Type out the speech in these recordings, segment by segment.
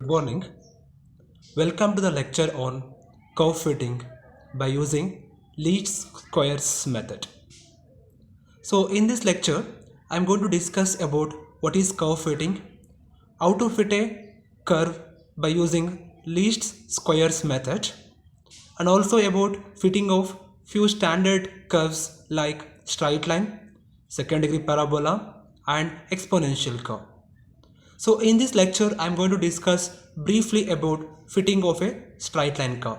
Good morning. Welcome to the lecture on curve fitting by using least squares method. So in this lecture, I am going to discuss about what is curve fitting, how to fit a curve by using least squares method, and also about fitting of few standard curves like straight line, second degree parabola, and exponential curve. So in this lecture, I am going to discuss briefly about fitting of a straight line curve.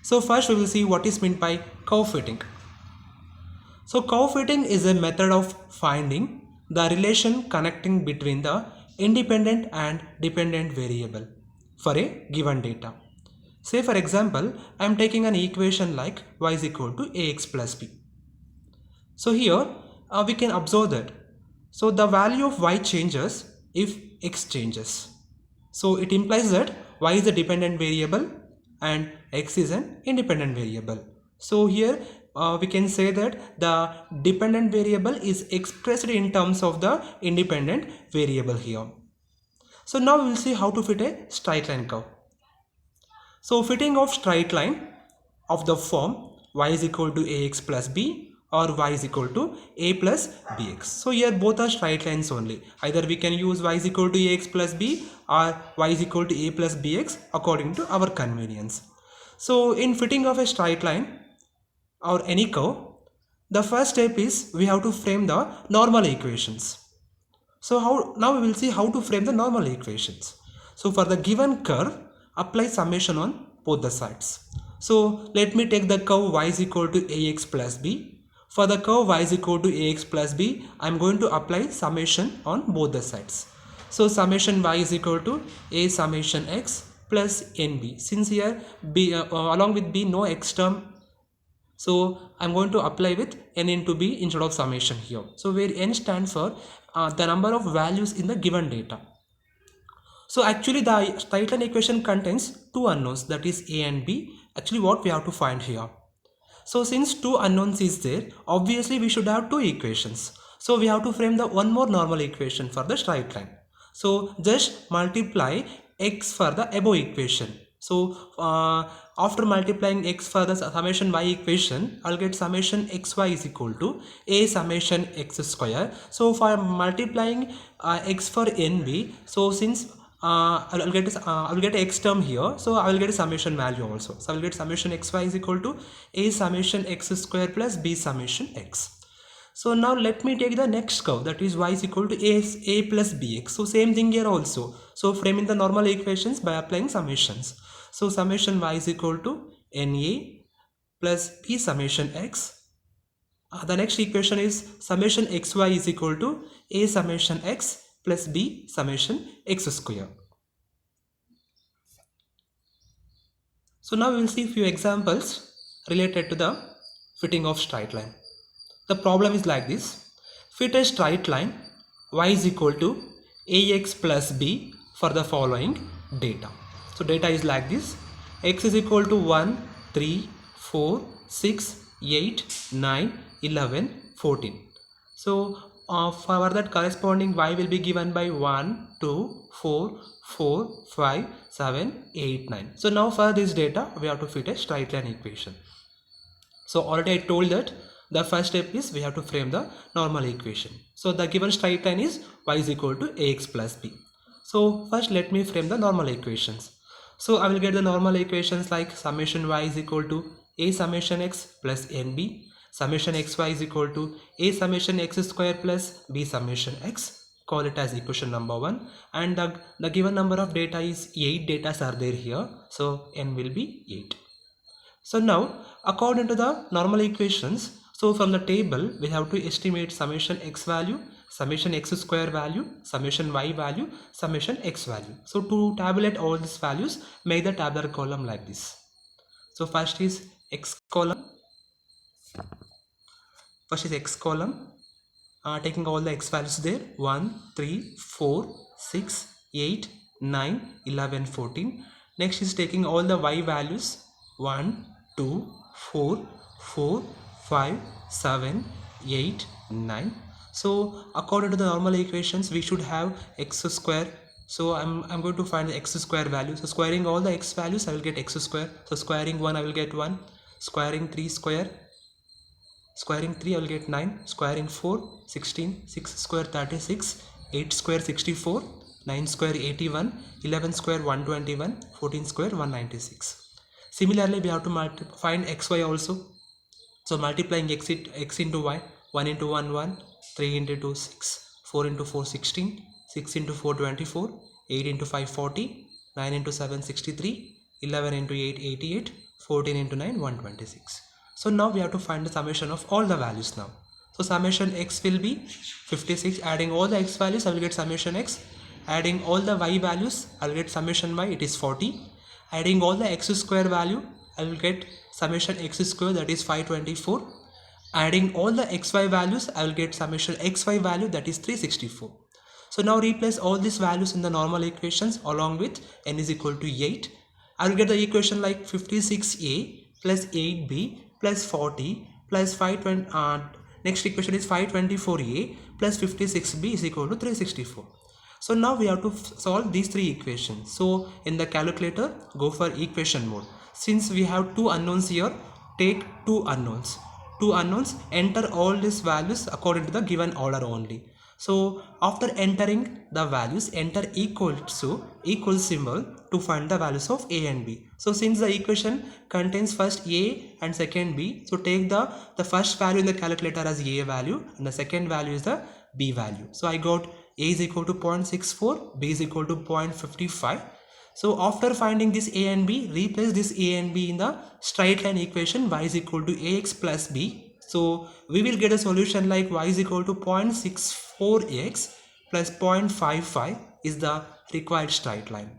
So first we will see what is meant by curve fitting. So curve fitting is a method of finding the relation connecting between the independent and dependent variable for a given data. Say for example, I am taking an equation like y is equal to ax plus b. So here we can observe that. So the value of y changes if x changes. So it implies that y is a dependent variable and x is an independent variable. So here we can say that the dependent variable is expressed in terms of the independent variable here. So now we will see how to fit a straight line curve. So fitting of straight line of the form y is equal to ax plus b or y is equal to a plus bx. So here both are straight lines only. Either we can use y is equal to ax plus b or y is equal to a plus bx according to our convenience. So in fitting of a straight line or any curve, the first step is we have to frame the normal equations. So now we will see how to frame the normal equations. So for the given curve, apply summation on both the sides. So let me take the curve y is equal to ax plus b. For the curve y is equal to ax plus b, I am going to apply summation on both the sides. So summation y is equal to a summation x plus nb. Since here b along with b no x term, so I'm going to apply with n into b instead of summation here. So where n stands for the number of values in the given data. So actually the straight line equation contains two unknowns, that is a and b. Actually what we have to find here. So since two unknowns is there, obviously we should have two equations. So we have to frame the one more normal equation for the straight line. So just multiply x for the above equation. So after multiplying x for the summation y equation, I'll get summation xy is equal to a summation x square. So for multiplying x for nb, so since I'll get a x term here, so I will get a summation value also. So I will get summation xy is equal to a summation x square plus b summation x. So now let me take the next curve, that is y is equal to a plus bx. So same thing here also. So framing the normal equations by applying summations. So summation y is equal to na plus b summation x. The next equation is summation xy is equal to a summation x plus b summation x square. So now we will see few examples related to the fitting of straight line. The problem is like this. Fit a straight line y is equal to ax plus b for the following data. So data is like this. X is equal to 1, 3, 4, 6, 8, 9, 11, 14. So for that corresponding y will be given by 1, 2, 4, 4, 5, 7, 8, 9. So now for this data we have to fit a straight line equation. So already I told that the first step is we have to frame the normal equation. So the given straight line is y is equal to ax plus b. So first let me frame the normal equations. So I will get the normal equations like summation y is equal to a summation x plus nb, summation xy is equal to a summation x square plus b summation x. Call it as equation number 1, and the given number of data is 8 data are there here, so n will be 8. So now according to the normal equations, so from the table we have to estimate summation x value, summation x square value, summation y value, summation x value. So to tabulate all these values, make the tabular column like this. So first is x column, taking all the x values there, 1, 3, 4, 6, 8, 9, 11, 14. Next is taking all the y values, 1, 2, 4, 4, 5, 7, 8, 9. So according to the normal equations we should have x square So I'm going to find the x square value. So squaring all the x values, I will get x square. So squaring 1, I will get 1. Squaring 3 square. Squaring 3, I will get 9. Squaring 4, 16. 6 square 36. 8 square 64. 9 square 81. 11 square 121. 14 square 196. Similarly, we have to find xy also. So multiplying x into y, 1 into 1 1, 3 into 2 6, 4 into 4 16, 6 into 4 24, 8 into 5 40, 9 into 7 63, 11 into 8 88, 14 into 9 126. So now we have to find the summation of all the values now. So summation x will be 56. Adding all the x values, I will get summation x. Adding all the y values, I will get summation y, it is 40. Adding all the x square value, I will get summation x square, that is 524. Adding all the xy values, I will get summation xy value, that is 364. So now replace all these values in the normal equations along with n is equal to 8. I will get the equation like 56a plus 8b plus 40 plus 520. Next equation is 524a plus 56b is equal to 364. So now we have to solve these three equations. So in the calculator, go for equation mode. Since we have two unknowns here, take two unknowns. Two unknowns, enter all these values according to the given order only. So after entering the values, enter equal symbol to find the values of a and b. So since the equation contains first a and second b, so take the first value in the calculator as a value and the second value is the b value. So I got a is equal to 0.64, b is equal to 0.55. So after finding this a and b, replace this a and b in the straight line equation y is equal to ax plus b. So we will get a solution like y is equal to 0.64x plus 0.55 is the required straight line.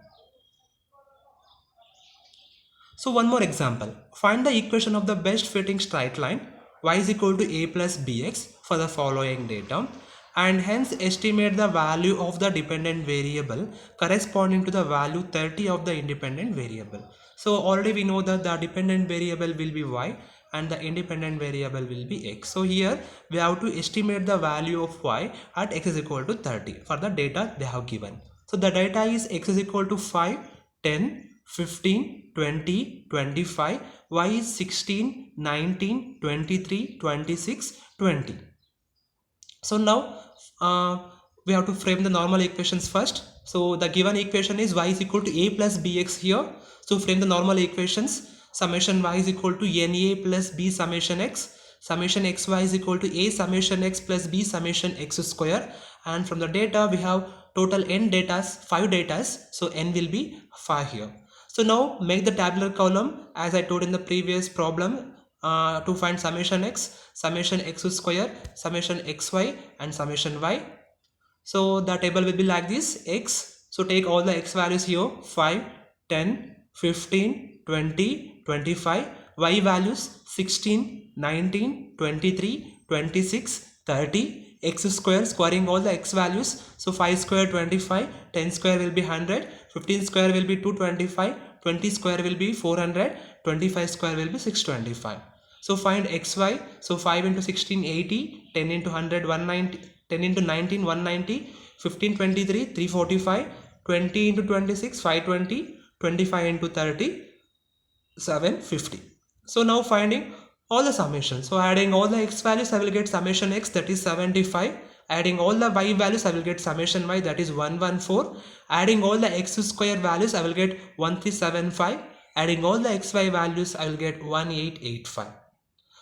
So one more example. Find the equation of the best fitting straight line y is equal to a plus bx for the following data, and hence estimate the value of the dependent variable corresponding to the value 30 of the independent variable. So already we know that the dependent variable will be y and the independent variable will be x. So here we have to estimate the value of y at x is equal to 30 for the data they have given. So the data is x is equal to 5, 10, 15, 20, 25, y is 16, 19, 23, 26, 20. So now we have to frame the normal equations first. So the given equation is y is equal to a plus bx here. So frame the normal equations. Summation y is equal to na plus b summation x. Summation xy is equal to a summation x plus b summation x square. And from the data we have total n datas, 5 datas. So n will be 5 here. So now make the tabular column as I told in the previous problem to find summation x square, summation xy and summation y. So the table will be like this: x, so take all the x values here, 5, 10, 15, 20, 25, y values 16, 19, 23, 26, 30, x square, squaring all the x values. So 5 square 25, 10 square will be 100, 15 square will be 225, 20 square will be 400, 25 square will be 625. So find xy. So 5 into 16 80, 10 into 100 190, 10 into 19 190, 15 23 345, 20 into 26 520, 25 into 30 750. So now finding all the summations. So adding all the x values, I will get summation x, that is 75. Adding all the y values, I will get summation y, that is 114. Adding all the x square values, I will get 1375. Adding all the xy values, I will get 1885.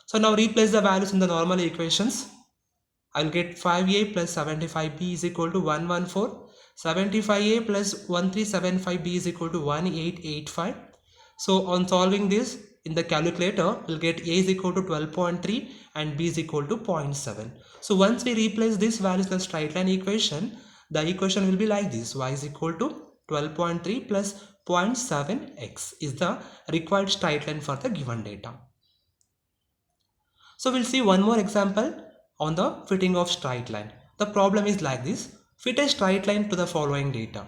So now replace the values in the normal equations. I will get 5a plus 75b is equal to 114. 75a plus 1375b is equal to 1885. So on solving this in the calculator, we'll get a is equal to 12.3 and b is equal to 0.7. So once we replace these values in the straight line equation, the equation will be like this: y is equal to 12.3 plus 0.7x is the required straight line for the given data. So we'll see one more example on the fitting of straight line. The problem is like this: fit a straight line to the following data.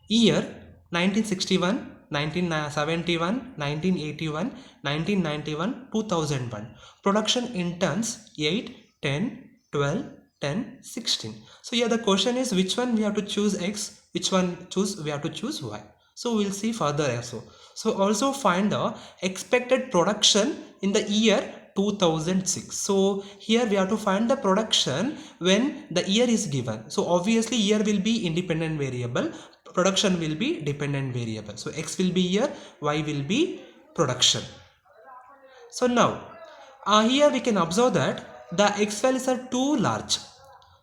Year 1961, 1971, 1981, 1991, 2001. Production in tons 8, 10, 12, 10, 16. So here the question is which one we have to choose x, which one choose? We have to choose Y. So we'll see further also. So also find the expected production in the year 2006. So here we have to find the production when the year is given. So obviously year will be independent variable, production will be dependent variable. So X will be year, Y will be production. So now here we can observe that the X values are too large.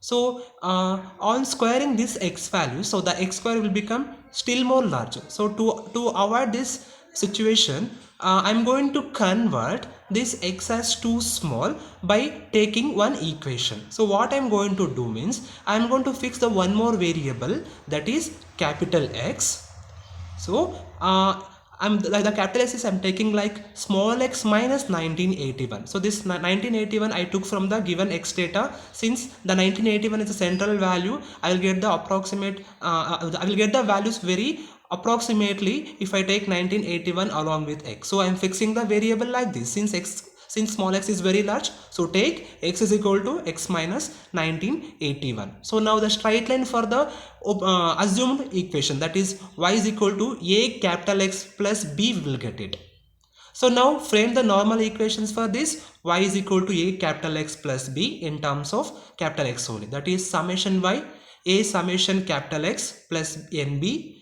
So on squaring this X value, so the X square will become still more larger. So to avoid this situation, I'm going to convert this X as too small by taking one equation. So what I'm going to do means I'm going to fix the one more variable, that is capital X. So I'm like the capital S is I'm taking like small x minus 1981. So this 1981 I took from the given x data. Since the 1981 is a central value, I will get the approximate I will get the values very approximately if I take 1981 along with x. So I'm fixing the variable like this. Since small x is very large, so take x is equal to x minus 1981. So now the straight line for the assumed equation, that is y is equal to a capital X plus b, we will get it. So now frame the normal equations for this. Y is equal to a capital X plus b in terms of capital X only, that is summation y, a summation capital X plus nb,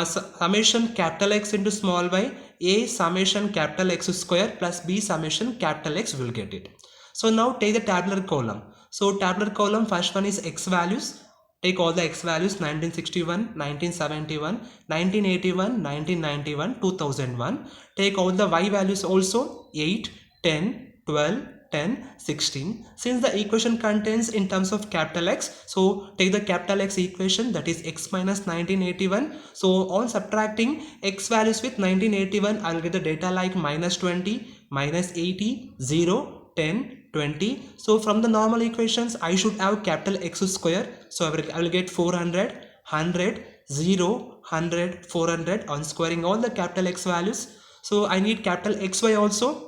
summation capital X into small y, a summation capital X square plus b summation capital X, will get it. So now take the tabular column. So tabular column, first one is x values. Take all the x values: 1961, 1971, 1981, 1991, 2001. Take all the y values also: 8, 10, 12, 10, 16. Since the equation contains in terms of capital X, so take the capital X equation, that is x minus 1981. So on subtracting x values with 1981, I will get the data like minus 20, minus 80, 0, 10, 20. So from the normal equations I should have capital X square. So I will get 400, 100, 0, 100, 400 on squaring all the capital X values. So I need capital XY also.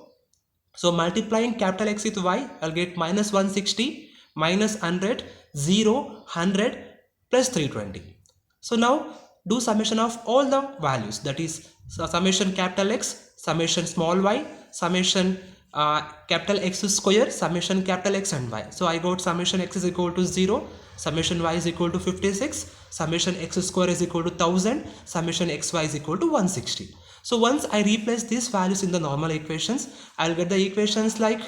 So multiplying capital X with Y, I'll get minus 160, minus 100, 0, 100 plus 320. So now do summation of all the values, that is summation capital X, summation small y, summation capital X square, summation capital X and Y. So I got summation X is equal to 0, summation Y is equal to 56, summation X square is equal to 1000, summation XY is equal to 160. So once I replace these values in the normal equations, I'll get the equations like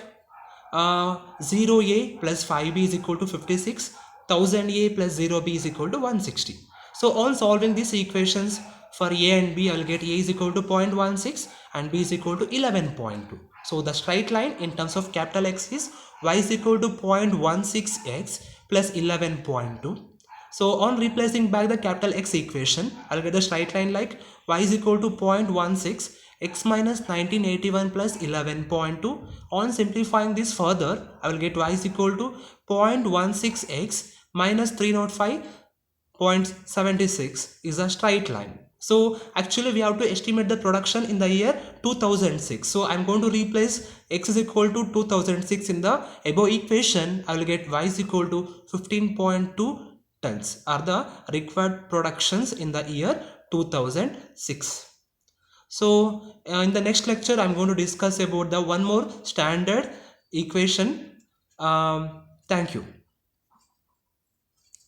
0a plus 5b is equal to 56, 1000a plus 0b is equal to 160. So on solving these equations for a and b, I will get a is equal to 0.16 and b is equal to 11.2. So the straight line in terms of capital X is y is equal to 0.16x plus 11.2. So on replacing back the capital X equation, I'll get the straight line like y is equal to 0.16 x minus 1981 plus 11.2. On simplifying this further, I will get y is equal to 0.16x minus 305.76 is a straight line. So actually we have to estimate the production in the year 2006. So I'm going to replace x is equal to 2006 in the above equation. I will get y is equal to 15.2 tons are the required productions in the year 2006. So in the next lecture I'm going to discuss about the one more standard equation. Thank you.